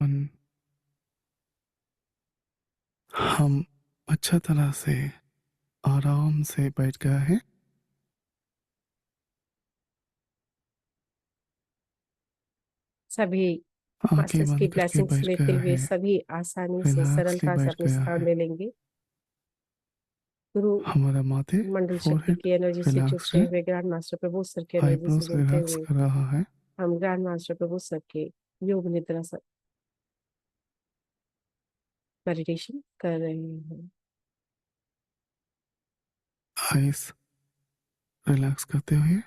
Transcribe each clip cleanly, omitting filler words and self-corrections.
अपन हम अच्छा तरह से आराम से बैठ गए हैं। सभी आंखें मास्टर्स की बंद करके ब्लेसिंग्स बैठ लेते गया हुए है। सभी आसानी से रिलैक्सली सरलता से बैठ अपने गया स्थान है। ले लेंगे। गुरु हमारा माथे, मंडल शक्ति फोरहेड की एनर्जी से रिलैक्स्ड जुड़ते है। हुए ग्रैंड मास्टर प्रभु सर की एनर्जी से आईब्रोज जुड़ते रिलैक्स हुए कर रहा है। हम ग्रैंड मास्टर प्रभु सर के योग निद्रा मेडिटेशन कर रहे हैं। आइस रिलैक्स करते हुए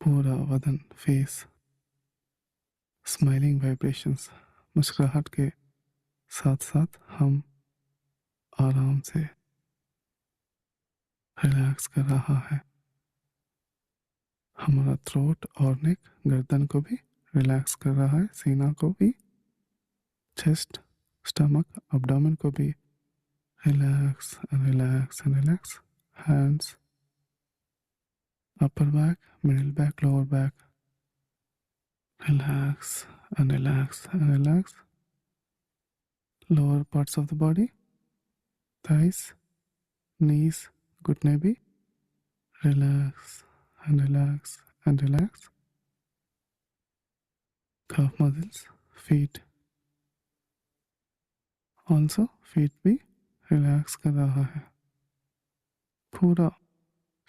पूरा बदन, फेस, स्माइलिंग वाइब्रेशंस, मुस्कुराहट के साथ साथ हम आराम से रिलैक्स कर रहा है। हमारा थ्रोट और नेक, गर्दन को भी रिलैक्स कर रहा है, सीना को भी, चेस्ट, स्टमक, abdomen को भी relax and relax and relax. Hands, upper back, middle back, lower back, relax and relax and relax. Lower parts of the body, thighs, knees, घुटने भी relax and relax and relax. calf muscles, feet, also feet भी relax कर रहा है। पूरा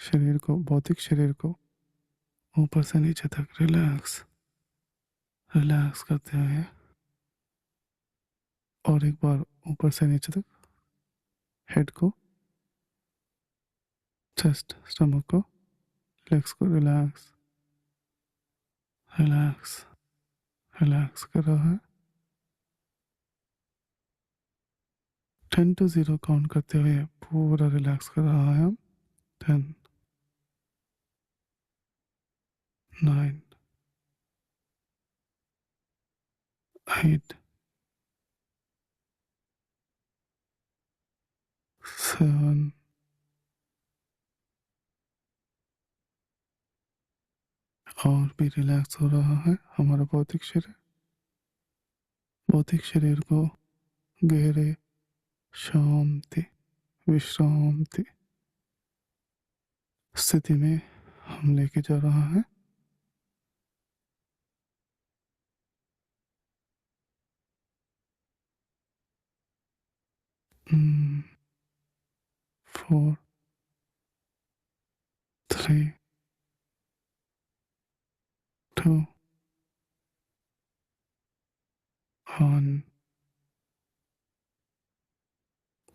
शरीर को, भौतिक शरीर को ऊपर से नीचे तक रिलैक्स रिलैक्स करते हुए, और एक बार ऊपर से नीचे तक हेड को, चेस्ट, स्टमक को, लेग्स को रिलैक्स रिलैक्स रिलैक्स कर रहा है। 10 to 0 काउंट करते हुए पूरा रिलैक्स कर रहा है हम। 10, 9, 8, 7, और भी रिलैक्स हो रहा है हमारा भौतिक शरीर। भौतिक शरीर को गहरे शांति, विश्रांति स्थिति में हम लेके जा रहा है। Hmm, 4, 3, 2, 1,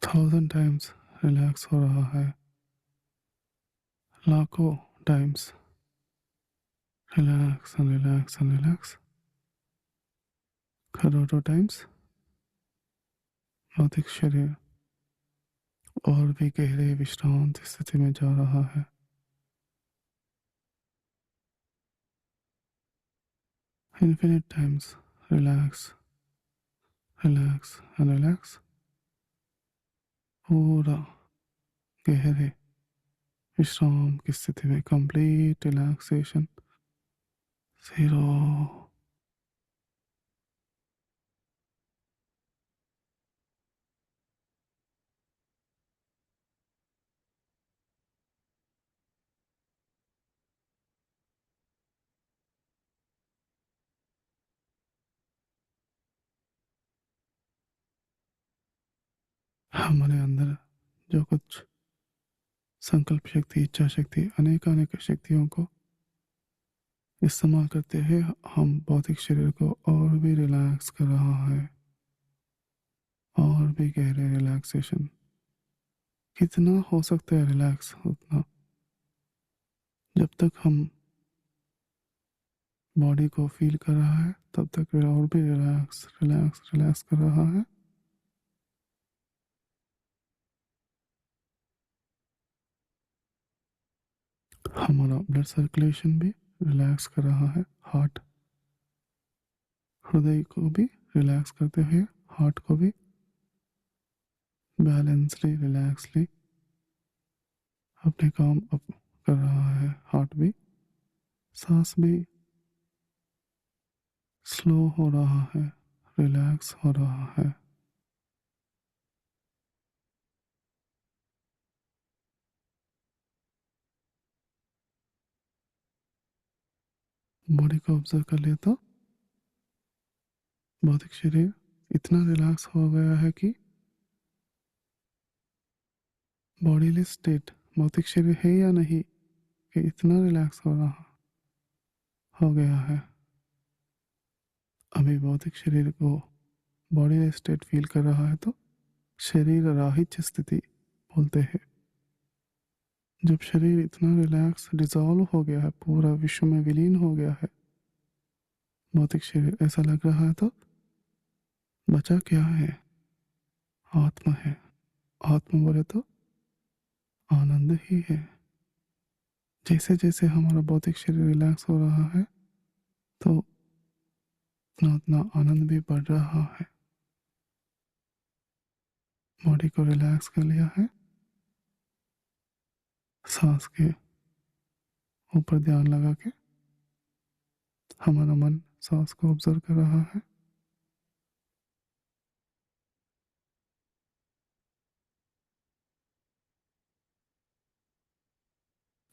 1000 टाइम्स रिलैक्स हो रहा है। लाखों times relax and relax and relax. करोड़ों टाइम्स भौतिक शरीर और भी गहरे विश्रांत स्थिति में जा रहा है। Infinite times relax relax and relax. पूरा गहरे विश्राम की स्थिति में, कंप्लीट रिलैक्सेशन, जीरो। हमारे अंदर जो कुछ संकल्प शक्ति, इच्छा शक्ति, अनेक अनेक शक्तियों को इस्तेमाल करते हुए हम भौतिक शरीर को और भी रिलैक्स कर रहा है। और भी गहरे रिलैक्सेशन, कितना हो सकता है रिलैक्स उतना। जब तक हम बॉडी को फील कर रहा है तब तक और भी रिलैक्स रिलैक्स रिलैक्स कर रहा है। हमारा ब्लड सर्कुलेशन भी रिलैक्स कर रहा है। हार्ट, हृदय को भी रिलैक्स करते हुए हार्ट को भी बैलेंसली, रिलैक्सली अपने काम अप कर रहा है। हार्ट भी, सांस भी स्लो हो रहा है, रिलैक्स हो रहा है। बॉडी को ऑब्जर्व कर लिया तो भौतिक शरीर इतना रिलैक्स हो गया है कि बॉडीलेस स्टेट भौतिक शरीर है या नहीं कि इतना रिलैक्स हो गया है। अभी भौतिक शरीर को बॉडीलेस स्टेट फील कर रहा है तो शरीर राहित्य स्थिति बोलते हैं। जब शरीर इतना रिलैक्स डिजॉल्व हो गया है, पूरा विश्व में विलीन हो गया है भौतिक शरीर, ऐसा लग रहा है तो बचा क्या है? आत्मा है। आत्मा बोले तो आनंद ही है। जैसे जैसे हमारा भौतिक शरीर रिलैक्स हो रहा है तो उतना उतना आनंद भी बढ़ रहा है। बॉडी को रिलैक्स कर लिया है, सांस के ऊपर ध्यान लगा के हमारा मन सांस को ऑब्जर्व कर रहा है।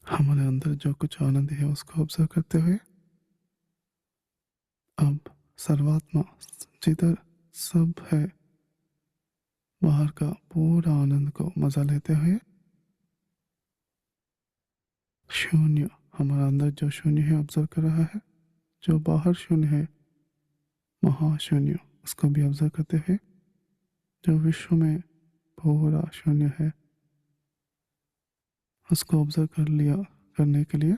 हमारे अंदर जो कुछ आनंद है उसको ऑब्जर्व करते हुए अब सर्वात्मा जिधर सब है बाहर का पूरा आनंद को मजा लेते हुए शून्य, हमारा अंदर जो शून्य है ऑब्जर्व कर रहा है, जो बाहर शून्य है महाशून्य उसको भी ऑब्जर्व करते हुए जो विश्व में पूरा शून्य है उसको ऑब्जर्व कर लिया। करने के लिए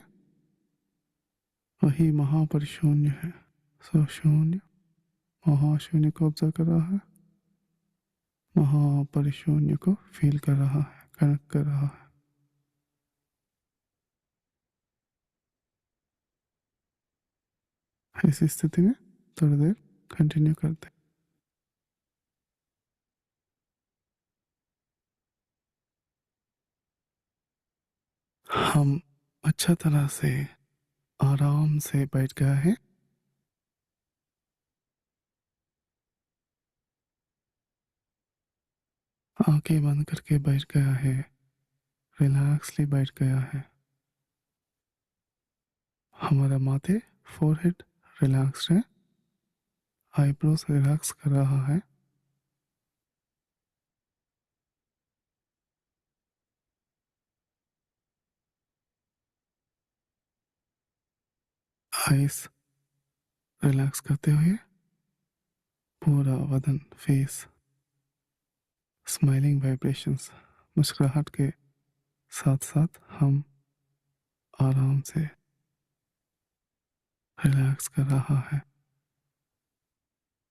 वही महापरिशून्य है, सो शून्य महाशून्य को ऑब्जर्व कर रहा है, महापरिशून्य को फील कर रहा है, कनेक्ट कर रहा है। इस स्थिति में थोड़ी देर कंटिन्यू करते हैं। हम अच्छा तरह से आराम से बैठ गए हैं। आंखें बंद करके बैठ गया है, रिलैक्सली बैठ गया है। हमारा माथे फोरहेड रिलैक्स है, आईब्रोज रिलैक्स कर रहा है। आइस रिलैक्स करते हुए पूरा बदन फेस स्माइलिंग वाइब्रेशंस, मुस्कुराहट के साथ साथ हम आराम से रिलैक्स कर रहा है।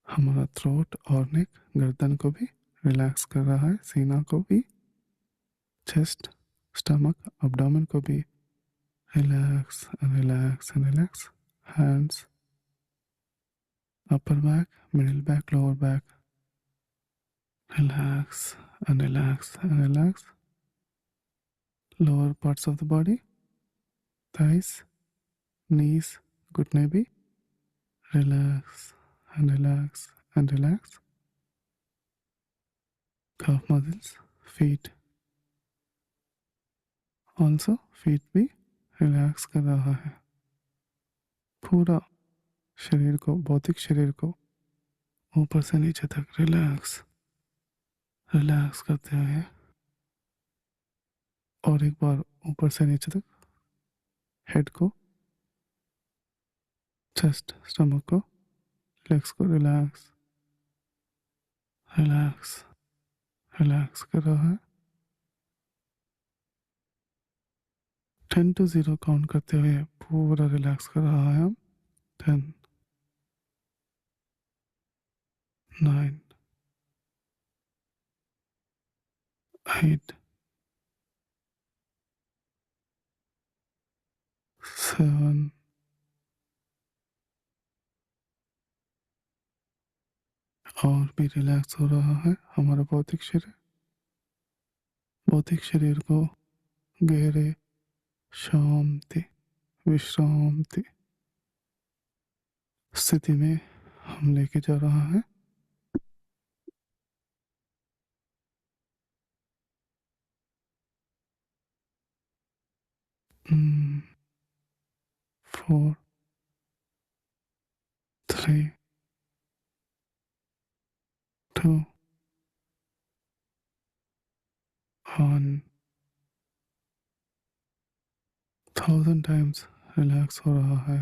हमारा थ्रोट और नेक गर्दन को भी रिलैक्स कर रहा है, सीना को भी, चेस्ट स्टमक abdomen को भी relax relax relax. Hands upper back middle back lower back relax and relax and relax. Lower parts of the body, thighs, knees, घुटने भी relax and relax and relax. Calf muscles, feet also, feet भी relax कर रहा है। पूरा शरीर को, भौतिक शरीर को ऊपर से नीचे तक रिलैक्स रिलैक्स करते हुए और एक बार ऊपर से नीचे तक हेड को, चेस्ट स्टमक को, लेग्स को रिलैक्स रिलैक्स रिलैक्स कर रहा है। 10 to 0 काउंट करते हुए पूरा रिलैक्स कर रहा है हम। 10 9 8 7 और भी रिलैक्स हो रहा है हमारा भौतिक शरीर को गहरे शांति विश्रांति स्थिति में हम लेके जा रहा है। 4, 3, 2, 1. 1000 टाइम्स रिलैक्स हो रहा है,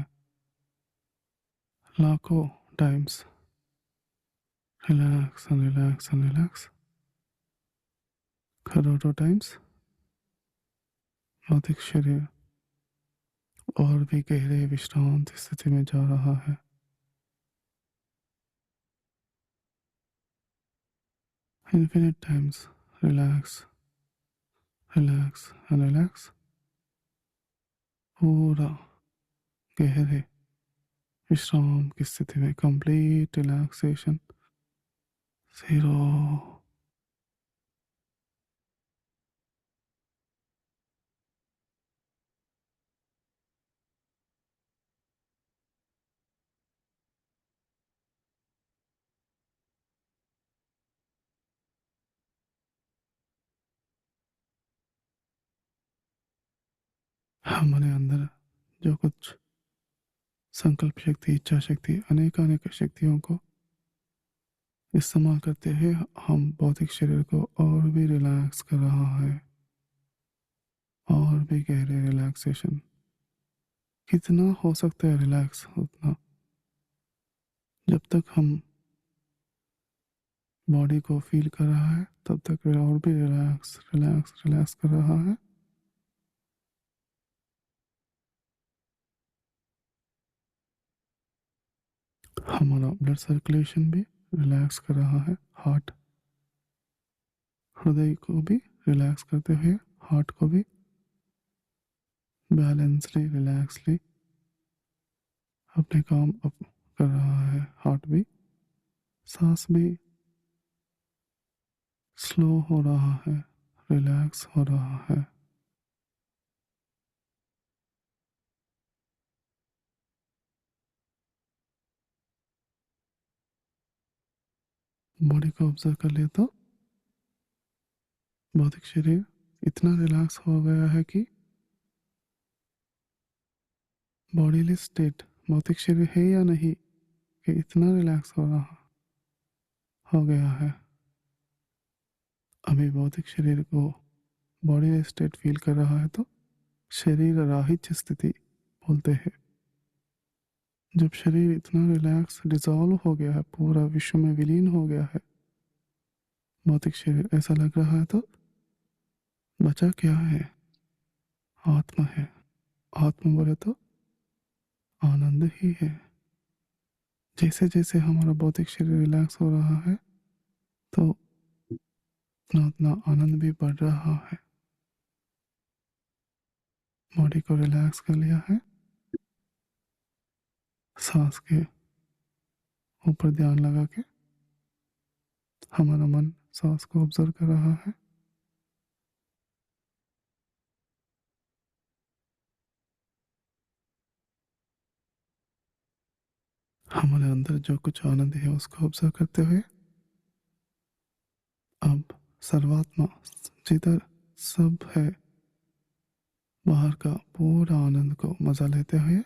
लाखों times relax and relax and relax, करोड़ों टाइम्स भौतिक शरीर और भी गहरे विश्रांत स्थिति में जा रहा है। Infinite times relax relax and relax, पूरा गहरे विश्राम की स्थिति में, कंप्लीट रिलैक्सेशन, जीरो। हमारे अंदर जो कुछ संकल्प शक्ति, इच्छा शक्ति, अनेक शक्तियों को इस्तेमाल करते हुए हम भौतिक शरीर को और भी रिलैक्स कर रहा है, और भी गहरे रिलैक्सेशन। कितना हो सकता है रिलैक्स उतना, जब तक हम बॉडी को फील कर रहा है तब तक और भी रिलैक्स रिलैक्स रिलैक्स कर रहा है। हमारा ब्लड सर्कुलेशन भी रिलैक्स कर रहा है, हार्ट, हृदय को भी रिलैक्स करते हुए हार्ट को भी बैलेंसली रिलैक्सली अपने काम अप कर रहा है। हार्ट भी, सांस भी स्लो हो रहा है, रिलैक्स हो रहा है। बॉडी को ऑब्जर्व कर ले तो भौतिक शरीर इतना रिलैक्स हो गया है कि बॉडीलेस स्टेट, भौतिक शरीर है या नहीं, कि इतना रिलैक्स हो गया है। अभी भौतिक शरीर को बॉडीलेस स्टेट फील कर रहा है तो शरीर राहित्य स्थिति बोलते हैं। जब शरीर इतना रिलैक्स डिजॉल्व हो गया है, पूरा विश्व में विलीन हो गया है भौतिक शरीर, ऐसा लग रहा है तो बचा क्या है? आत्मा है। आत्मा बोले तो आनंद ही है। जैसे जैसे हमारा भौतिक शरीर रिलैक्स हो रहा है तो उतना उतना आनंद भी बढ़ रहा है। बॉडी को रिलैक्स कर लिया है, सांस के ऊपर ध्यान लगा के हमारा मन सांस को ऑब्जर्व कर रहा है। हमारे अंदर जो कुछ आनंद है उसको ऑब्जर्व करते हुए अब सर्वात्मा जिधर सब है बाहर का पूरा आनंद को मजा लेते हुए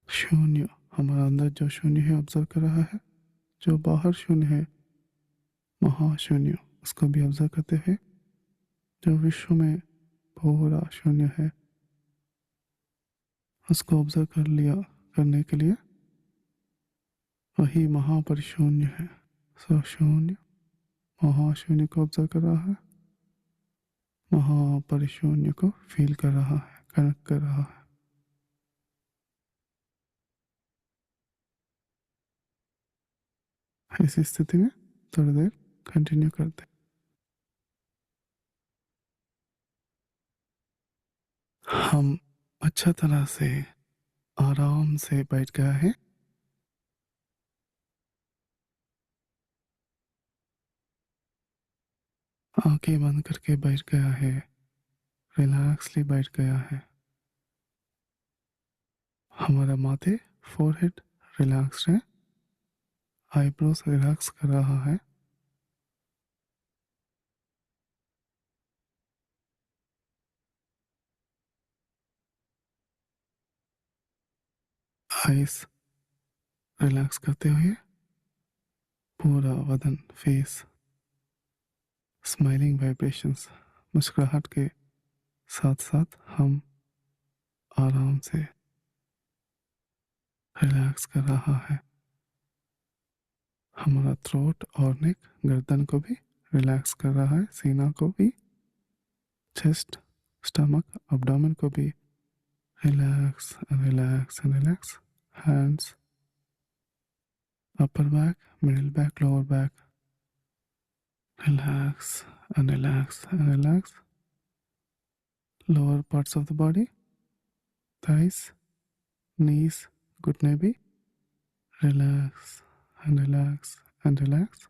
शून्य, हमारा अंदर जो शून्य है ऑब्जर्व कर रहा है, जो बाहर शून्य है महाशून्य उसको भी ऑब्जर्व करते हैं। जो विश्व में पूरा शून्य है उसको ऑब्जर्व कर लिया, करने के लिए वही महापरिशून्य है। सो शून्य महाशून्य को ऑब्जर्व कर रहा है, महापरिशून्य को फील कर रहा है, कनेक्ट कर रहा है। ऐसी स्थिति में थोड़ी देर कंटिन्यू करते हम अच्छा तरह से आराम से बैठ गया है। आंखें बंद करके बैठ गया है, रिलैक्सली बैठ गया है। हमारा माथे, फोरहेड रिलैक्स है, आईब्रोज रिलैक्स कर रहा है। आइस रिलैक्स करते हुए पूरा बदन, फेस, स्माइलिंग वाइब्रेशंस, मुस्कुराहट के साथ साथ हम आराम से रिलैक्स कर रहा है। हमारा थ्रोट और नेक, गर्दन को भी रिलैक्स कर रहा है, सीना को भी, चेस्ट, स्टमक, abdomen को भी relax and relax and relax. Hands, upper back, middle back, lower back, relax and relax and relax. Lower parts of the body, thighs, knees, घुटने भी relax and relax and relax.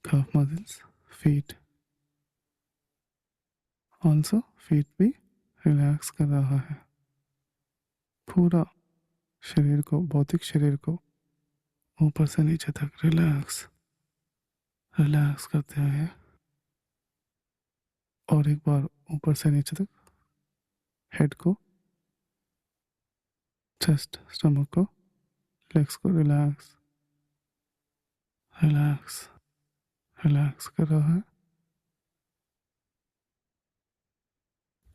calf muscles, feet, also feet भी relax कर रहा है। पूरा शरीर को, भौतिक शरीर को ऊपर से नीचे तक रिलैक्स रिलैक्स करते हुए और एक बार ऊपर से नीचे तक हेड को, चेस्ट, स्टमक को, लेग्स को रिलैक्स रिलैक्स रिलैक्स कर रहा है।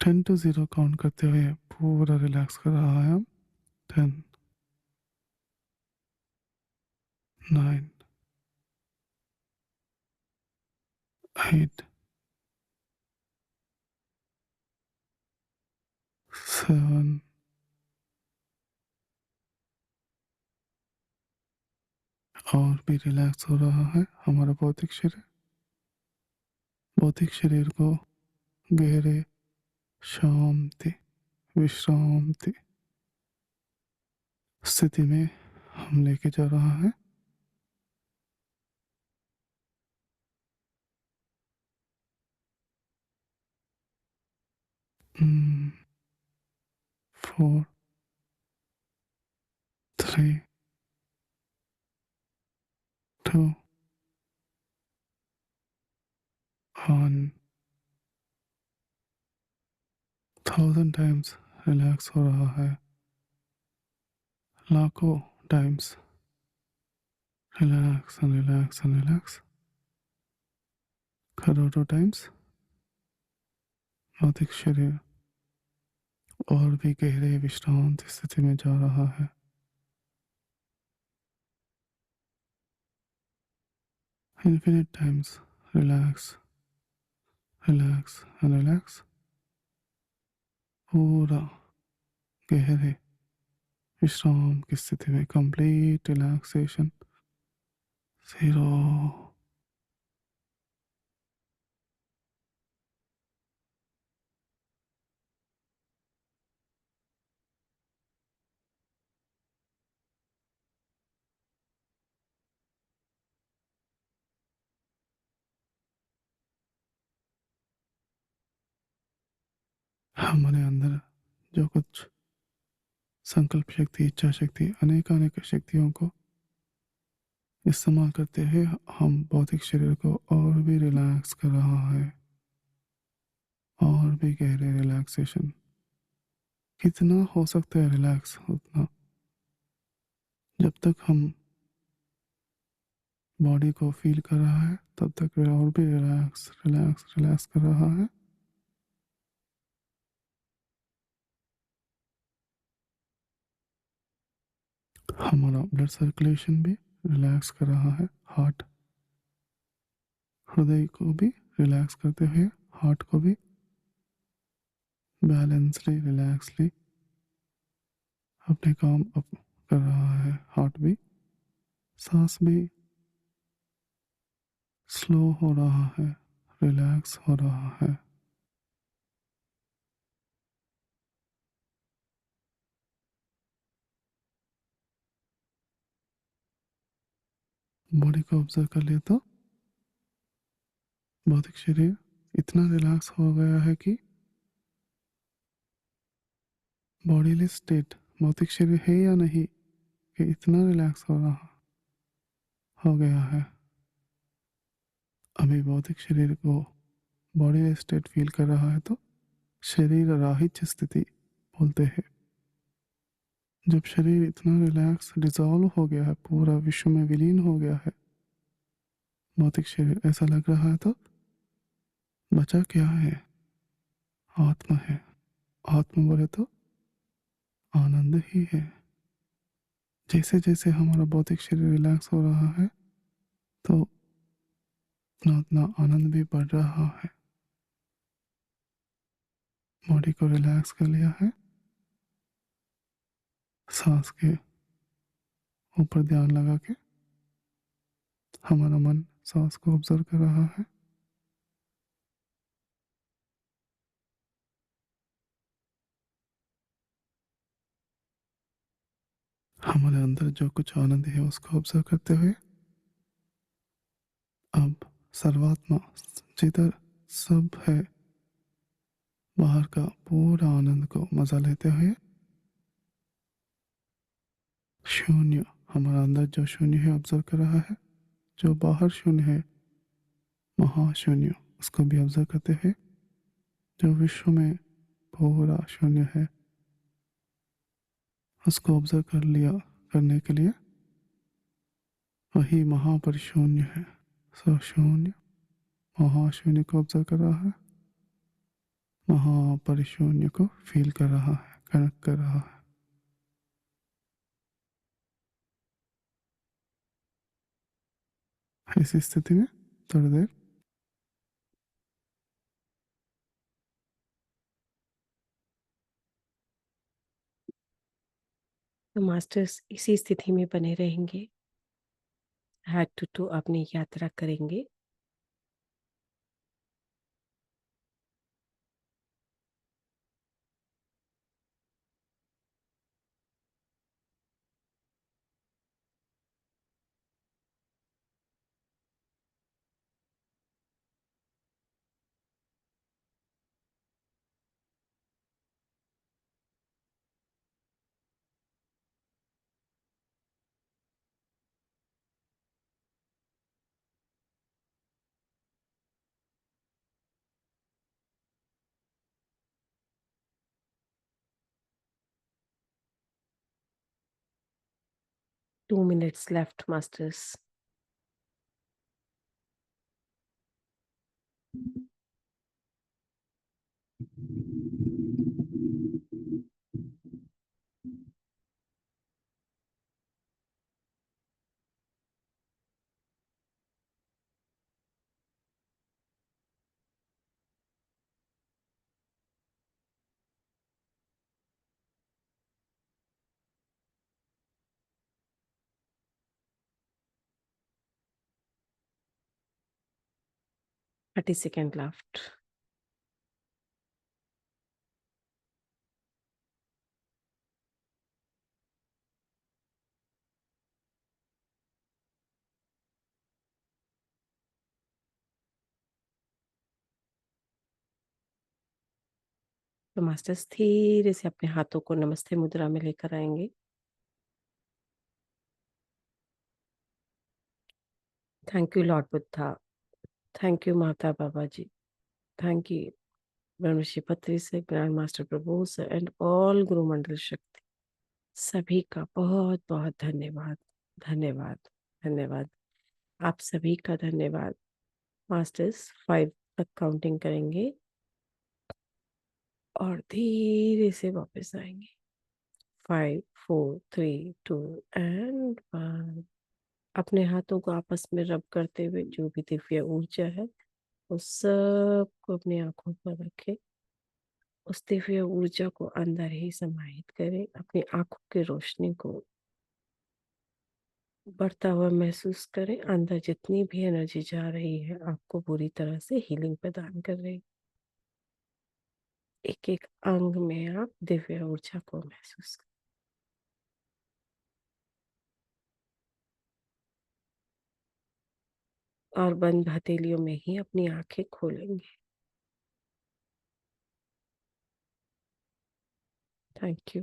10 to 0 काउंट करते हुए पूरा रिलैक्स कर रहा है हम। 10, 9, 8, 7, और भी रिलैक्स हो रहा है हमारा भौतिक शरीर। भौतिक शरीर को गहरे शांति, विश्रांति स्थिति में हम लेके जा रहा है। Hmm, 4, 3, 2, 1, 1000 टाइम्स रिलैक्स हो रहा है। लाखों times relax and relax and relax. करोड़ों टाइम्स भौतिक शरीर और भी गहरे विश्रांत स्थिति में जा रहा है। Infinite times relax relax and relax. पूरा गहरे विश्राम की स्थिति में, कंप्लीट रिलैक्सेशन, 0। हमारे अंदर जो कुछ संकल्प शक्ति, इच्छा शक्ति, अनेक अनेक शक्तियों को इस्तेमाल करते हुए हम भौतिक शरीर को और भी रिलैक्स कर रहा है। और भी गहरे रिलैक्सेशन, कितना हो सकता है रिलैक्स उतना। जब तक हम बॉडी को फील कर रहा है तब तक और भी रिलैक्स रिलैक्स रिलैक्स कर रहा है। हमारा ब्लड सर्कुलेशन भी रिलैक्स कर रहा है। हार्ट, हृदय को भी रिलैक्स करते हुए हार्ट को भी बैलेंसली, रिलैक्सली अपने काम अप कर रहा है। हार्ट भी, सांस भी स्लो हो रहा है, रिलैक्स हो रहा है। बॉडी को ऑब्जर्व कर लिया तो भौतिक शरीर इतना रिलैक्स हो गया है कि बॉडीलेस स्टेट, भौतिक शरीर है या नहीं, कि इतना रिलैक्स हो गया है। अभी भौतिक शरीर को बॉडीलेस स्टेट, फील कर रहा है तो शरीर राहित्य स्थिति बोलते हैं। जब शरीर इतना रिलैक्स डिजॉल्व हो गया है, पूरा विश्व में विलीन हो गया है, भौतिक शरीर ऐसा लग रहा है, तो बचा क्या है? आत्मा है। आत्मा बोले तो आनंद ही है। जैसे जैसे हमारा भौतिक शरीर रिलैक्स हो रहा है, तो उतना उतना आनंद भी बढ़ रहा है। बॉडी को रिलैक्स कर लिया है, सांस के ऊपर ध्यान लगा के हमारा मन सांस को ऑब्जर्व कर रहा है। हमारे अंदर जो कुछ आनंद है उसको ऑब्जर्व करते हुए अब सर्वात्मा जिधर सब है, बाहर का पूरा आनंद को मजा लेते हुए शून्य, हमारा अंदर जो शून्य है ऑब्जर्व कर रहा है, जो बाहर शून्य है, महाशून्य, उसको भी ऑब्जर्व करते हैं। जो विश्व में पूरा शून्य है उसको ऑब्जर्व कर लिया, करने के लिए वही महापरिशून्य है। सो शून्य महाशून्य को ऑब्जर्व कर रहा है, महापरिशून्य को फील कर रहा है, कनेक्ट कर रहा है। इस स्थिति में थोड़ी देर तो मास्टर्स इसी स्थिति में बने रहेंगे। हेड टू टू अपनी यात्रा करेंगे। Two minutes left, masters. $30 left. तो मास्टर्स धीरे से अपने हाथों को नमस्ते मुद्रा में लेकर आएंगे। Thank you Lord Buddha, thank you माता बाबा जी, थैंक यू ब्रह्मर्षि पत्री से, ग्रैंड मास्टर प्रभु से एंड ऑल गुरु मंडल शक्ति, सभी का बहुत बहुत धन्यवाद, धन्यवाद, धन्यवाद। आप सभी का धन्यवाद। मास्टर्स 5 तक काउंटिंग करेंगे और धीरे से वापस आएंगे। 5, 4, 3, 2 एंड 1। अपने हाथों को आपस में रब करते हुए जो भी दिव्य ऊर्जा है उस सब को अपनी आंखों पर रखें। उस दिव्य ऊर्जा को अंदर ही समाहित करें। अपनी आंखों की रोशनी को बढ़ता हुआ महसूस करें। अंदर जितनी भी एनर्जी जा रही है आपको पूरी तरह से हीलिंग प्रदान कर रही। एक एक अंग में आप दिव्य ऊर्जा को महसूस करें। और बंद हथेलियों में ही अपनी आंखें खोलेंगे। Thank you,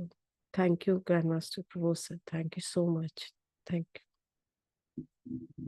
thank you grand master Prabhu sir, thank you so much, thank you.